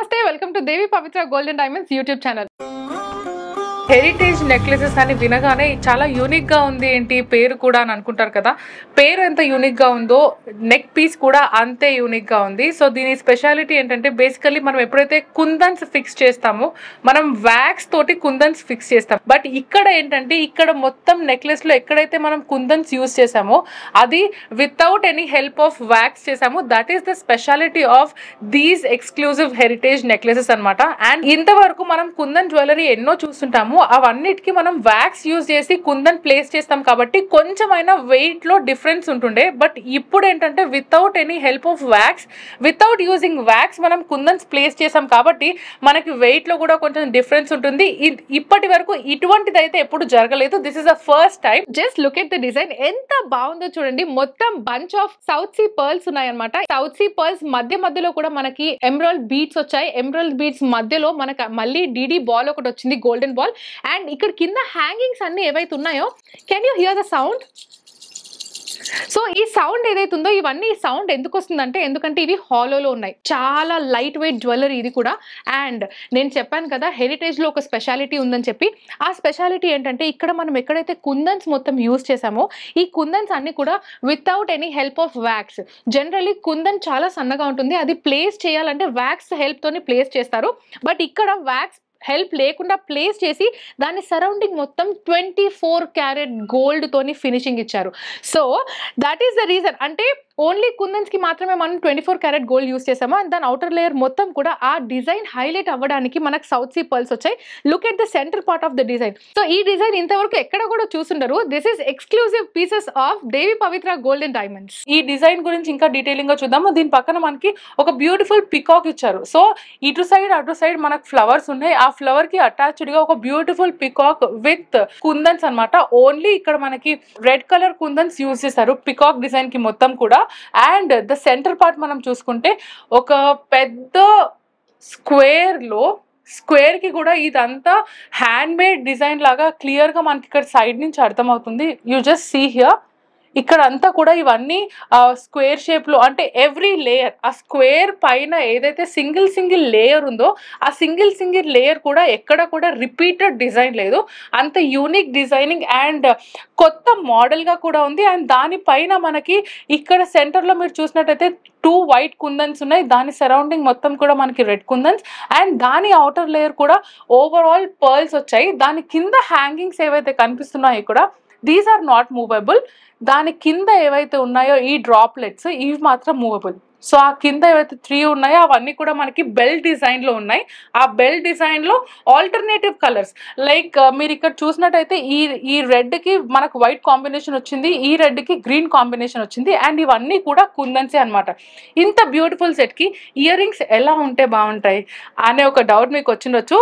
Namaste, welcome to Devi Pavitra Gold and Diamonds YouTube channel. Heritage necklaces అని వినగానే చాలా unique గా ఉంది ఏంటి పేరు కూడా అని అనుకుంటారు కదా. పేరు ఎంత యూనిక్ గా ఉందో నెక్ పీస్ కూడా అంతే యూనిక్ గా ఉంది. సో దీని స్పెషాలిటీ ఏంటంటే బేసికల్లీ మనం ఎప్పుడైతే కుందన్స్ ఫిక్స్ చేస్తామో మనం వ్యాక్స్ తోటి కుందన్స్ ఫిక్స్ చేస్తాం. బట్ ఇక్కడ ఏంటంటే ఇక్కడ మొత్తం నెక్లెస్ లో ఎక్కడైతే మనం కుందన్స్ యూజ్ చేసామో అది without any help of wax చేసాము. That is the speciality of these exclusive heritage necklaces అనమాట. అండ్ ఇంతవరకు మనం కుందన్ జ్యువెలరీ ఎన్నో చూస్తుంటాము, అవన్నిటికీ మనం వ్యాక్స్ యూజ్ చేసి కుందన్ ప్లేస్ చేస్తాం కాబట్టి కొంచెమైనా వెయిట్ లో డిఫరెన్స్ ఉంటుండే. బట్ ఇప్పుడు ఏంటంటే without any help of wax, without using wax మనం కుందన్స్ ప్లేస్ చేసాం కాబట్టి మనకి వెయిట్ లో కూడా కొంచెం డిఫరెన్స్ ఉంటుంది. ఇప్పటి వరకు ఇటువంటిది అయితే ఎప్పుడు జరగలేదు. This is the first time. Just look at the design, ఎంత బాగుందో చూడండి. మొత్తం bunch of South Sea pearls ఉన్నాయన్నమాట. సౌత్ సీ పర్ల్స్ మధ్యలో కూడా మనకి ఎమరాల్డ్ బీడ్స్ వచ్చాయి. ఎమరాల్డ్ బీడ్స్ మధ్యలో మనకి మళ్ళీ డిడి బాల్ ఒకటి వచ్చింది, గోల్డెన్ బాల్. అండ్ ఇక్కడ కింద హ్యాంగింగ్స్ అన్ని ఏవైతే ఉన్నాయో, can you here the sound? So ఈ సౌండ్ ఏదైతే ఉందో, ఇవన్నీ ఈ సౌండ్ ఎందుకు వస్తుందంటే ఎందుకంటే ఇవి హాలోలో ఉన్నాయి. చాలా లైట్ వెయిట్ జ్యువెలరీ ఇది కూడా. అండ్ నేను చెప్పాను కదా హెరిటేజ్ లో ఒక స్పెషాలిటీ ఉందని చెప్పి. ఆ స్పెషాలిటీ ఏంటంటే ఇక్కడ మనం ఎక్కడైతే కుందన్స్ మొత్తం యూజ్ చేసామో ఈ కుందన్స్ అన్ని కూడా without any help of wax. Generally kundan చాలా సన్నగా ఉంటుంది, అది ప్లేస్ చేయాలంటే వ్యాక్స్ హెల్ప్ తోని ప్లేస్ చేస్తారు. బట్ ఇక్కడ వ్యాక్స్ హెల్ప్ లేకుండా ప్లేస్ చేసి దాని సరౌండింగ్ మొత్తం 24 క్యారెట్ గోల్డ్ తోని ఫినిషింగ్ ఇచ్చారు. So that is the reason. అంటే ఓన్లీ కుందన్స్ కి మాత్రమే మనం 24 క్యారెట్ గోల్డ్ యూస్ చేసాము. అండ్ దాని అవుటర్ లేయర్ మొత్తం కూడా ఆ డిజైన్ హైలైట్ అవ్వడానికి మనకు సౌత్ సీ పర్ల్స్ వచ్చాయి. Look at the centre part of the design. So ఈ డిజైన్ ఇంతవరకు ఎక్కడ కూడా చూసుండరు. This is exclusive pieces of Devi Pavitra gold and diamonds. ఈ డిజైన్ గురించి ఇంకా డీటెయిలింగ్ గా చూద్దాము. దీని పక్కన మనకి ఒక బ్యూటిఫుల్ పికాక్ ఇచ్చారు. సో ఇటు సైడ్ అటు సైడ్ మనకు ఫ్లవర్స్ ఉన్నాయి. ఆ ఫ్లవర్ కి అటాచ్డ్ గా ఒక బ్యూటిఫుల్ పికాక్ విత్ కుందన్స్ అన్నమాట. ఓన్లీ ఇక్కడ మనకి రెడ్ కలర్ కుందన్స్ యూజ్ చేశారు పికాక్ డిజైన్ కి మొత్తం కూడా. అండ్ ద సెంటర్ పార్ట్ మనం చూసుకుంటే ఒక పెద్ద స్క్వేర్ కి కూడా ఇదంతా హ్యాండ్ మేడ్ డిజైన్ లాగా క్లియర్ గా మనకి ఇక్కడ సైడ్ నుంచి అర్థమవుతుంది. You just see here. ఇక్కడ అంతా కూడా ఇవన్నీ స్క్వేర్ షేప్ లో, అంటే ఎవ్రీ లేయర్ ఆ స్క్వేర్ పైన ఏదైతే సింగిల్ లేయర్ ఉందో ఆ సింగిల్ లేయర్ కూడా ఎక్కడ కూడా రిపీటెడ్ డిజైన్ లేదు. అంత యూనిక్ డిజైనింగ్ అండ్ కొత్త మోడల్ గా కూడా ఉంది. అండ్ దానిపైన మనకి ఇక్కడ సెంటర్ లో మీరు చూసినట్టయితే 2 వైట్ కుందన్స్ ఉన్నాయి. దాని సరౌండింగ్ మొత్తం కూడా మనకి రెడ్ కుందన్స్. అండ్ దాని అవుటర్ లేయర్ కూడా ఓవరాల్ పర్ల్స్ వచ్చాయి. దాని కింద హ్యాంగింగ్స్ ఏవైతే కనిపిస్తున్నాయో కూడా దీస్ ఆర్ నాట్ మూవబుల్. దాని కింద ఏవైతే ఉన్నాయో ఈ డ్రాప్లెట్స్ ఇవి మాత్రం మూవబుల్. సో ఆ కింద ఏవైతే 3 ఉన్నాయో అవన్నీ కూడా మనకి బెల్ డిజైన్ లో ఉన్నాయి. ఆ బెల్ డిజైన్ లో ఆల్టర్నేటివ్ కలర్స్ లైక్ మీరు ఇక్కడ చూసినట్టయితే ఈ రెడ్ కి మనకు వైట్ కాంబినేషన్ వచ్చింది, ఈ రెడ్ కి గ్రీన్ కాంబినేషన్ వచ్చింది. అండ్ ఇవన్నీ కూడా కుందన్సే అనమాట. ఇంత బ్యూటిఫుల్ సెట్ కి ఇయర్ రింగ్స్ ఎలా ఉంటే బాగుంటాయి అనే ఒక డౌట్ మీకు వచ్చిండొచ్చు.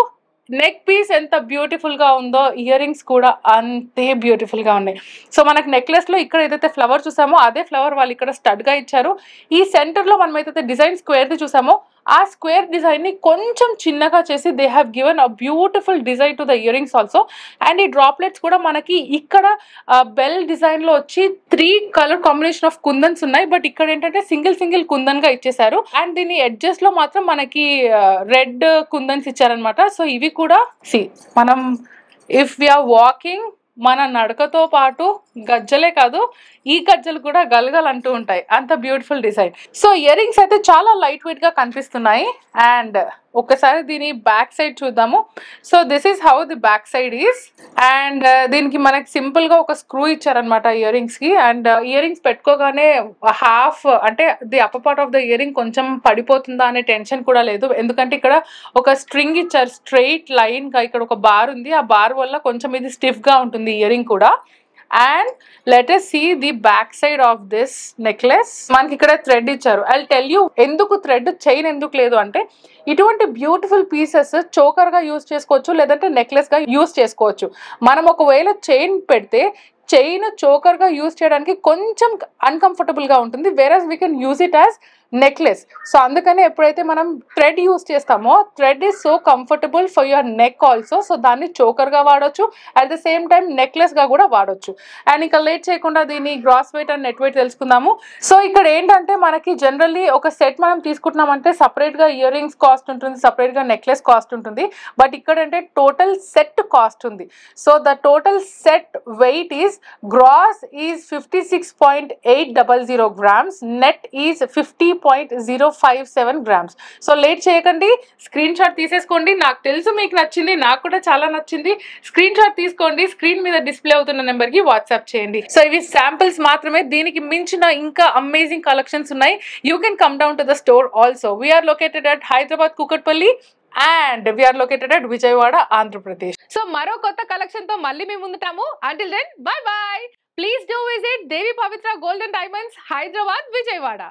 నెక్ పీస్ ఎంత బ్యూటిఫుల్ గా ఉందో ఇయర్ రింగ్స్ కూడా అంతే బ్యూటిఫుల్ గా ఉన్నాయి. సో మనకు నెక్లెస్ లో ఇక్కడ ఏదైతే ఫ్లవర్ చూసామో అదే ఫ్లవర్ వాళ్ళు ఇక్కడ స్టడ్ గా ఇచ్చారు. ఈ సెంటర్ లో మనం ఏదైతే డిజైన్ స్క్వేర్ ది చూసామో ఆ స్క్వేర్ డిజైన్ ని కొంచెం చిన్నగా చేసి they have given a beautiful design to the ear rings also. And ఈ డ్రాప్లెట్స్ కూడా మనకి ఇక్కడ బెల్ డిజైన్ లో వచ్చి 3 కలర్ కాంబినేషన్ ఆఫ్ కుందన్స్ ఉన్నాయి. బట్ ఇక్కడ ఏంటంటే సింగిల్ కుందన్ గా ఇచ్చేసారు. అండ్ దీని ఎడ్జెస్ లో మాత్రం మనకి రెడ్ కుందన్స్ ఇచ్చారనమాట. సో ఇవి కూడా మనం ఇఫ్ వి ఆర్ వాకింగ్ మన నడకతో పాటు గజ్జలే కాదు ఈ గజ్జలు కూడా గలగలంటూ ఉంటాయి. అంత beautiful design. So ear rings అయితే చాలా లైట్ వెయిట్ గా కనిపిస్తున్నాయి. అండ్ ఒకసారి దీని బ్యాక్ సైడ్ చూద్దాము. So this is how the back side is. And దీనికి మనకి సింపుల్ గా ఒక స్క్రూ ఇచ్చారనమాట ఇయర్ రింగ్స్ కి. అండ్ ఇయర్ రింగ్స్ పెట్టుకోగానే హాఫ్ అంటే the upper part of the ear ring కొంచెం పడిపోతుందా అనే టెన్షన్ కూడా లేదు. ఎందుకంటే ఇక్కడ ఒక స్ట్రింగ్ ఇచ్చారు స్ట్రైట్ లైన్ గా. ఇక్కడ ఒక బార్ ఉంది, ఆ బార్ వల్ల కొంచెం ఇది స్టిఫ్ గా ఉంటుంది ఇయర్ రింగ్ కూడా. And let us see the back side of this necklace. మనకి ఇక్కడ థ్రెడ్ ఇచ్చారు. ఐ టెల్ యూ ఎందుకు థ్రెడ్, చైన్ ఎందుకు లేదు అంటే ఇటువంటి బ్యూటిఫుల్ పీసెస్ చోకర్ గా యూజ్ చేసుకోవచ్చు, లేదంటే నెక్లెస్ గా యూజ్ చేసుకోవచ్చు. మనం ఒకవేళ చైన్ పెడితే చైన్ చోకర్ గా యూజ్ చేయడానికి కొంచెం అన్కంఫర్టబుల్ గా ఉంటుంది. Whereas we can use it as necklace. So అందుకని ఎప్పుడైతే మనం థ్రెడ్ యూస్ చేస్తామో thread is so comfortable for your neck also. So దాన్ని చోకర్గా వాడొచ్చు, అట్ ద సేమ్ టైం నెక్లెస్గా కూడా వాడొచ్చు. అండ్ ఇంకా లేట్ చేయకుండా దీని gross weight and net weight తెలుసుకుందాము. సో ఇక్కడ ఏంటంటే మనకి జనరల్లీ ఒక సెట్ మనం తీసుకుంటున్నామంటే సపరేట్గా ఇయర్ రింగ్స్ కాస్ట్ ఉంటుంది, సపరేట్గా నెక్లెస్ కాస్ట్ ఉంటుంది. బట్ ఇక్కడ అంటే టోటల్ సెట్ కాస్ట్ ఉంది. So the total set weight is gross is 56.800 grams, net is 50.057 grams. So late చేయకండి, స్క్రీన్ షాట్ తీసేసుకోండి. నాకు తెలుసు మీకు నచ్చింది, నాకు కూడా చాలా నచ్చింది. స్క్రీన్ షాట్ తీసుకోండి, స్క్రీన్ మీద డిస్ప్లే అవుతున్న నెంబర్ కి వాట్సాప్ చేయండి. సో ఇవి శాంపిల్స్ మాత్రమే, దీనికి మించిన ఇంకా అమేజింగ్ కలెక్షన్స్ ఉన్నాయి. You can come down to the store also. We are located at Hyderabad Kukatpally and we are located at Vijayawada, Andhra Pradesh. So మరో కొత్త కలెక్షన్ తో మళ్ళీ మేము ముందుటాము. Until then, bye bye. Please do visit Devi Pavitra Gold and Diamonds, Hyderabad, Vijayawada.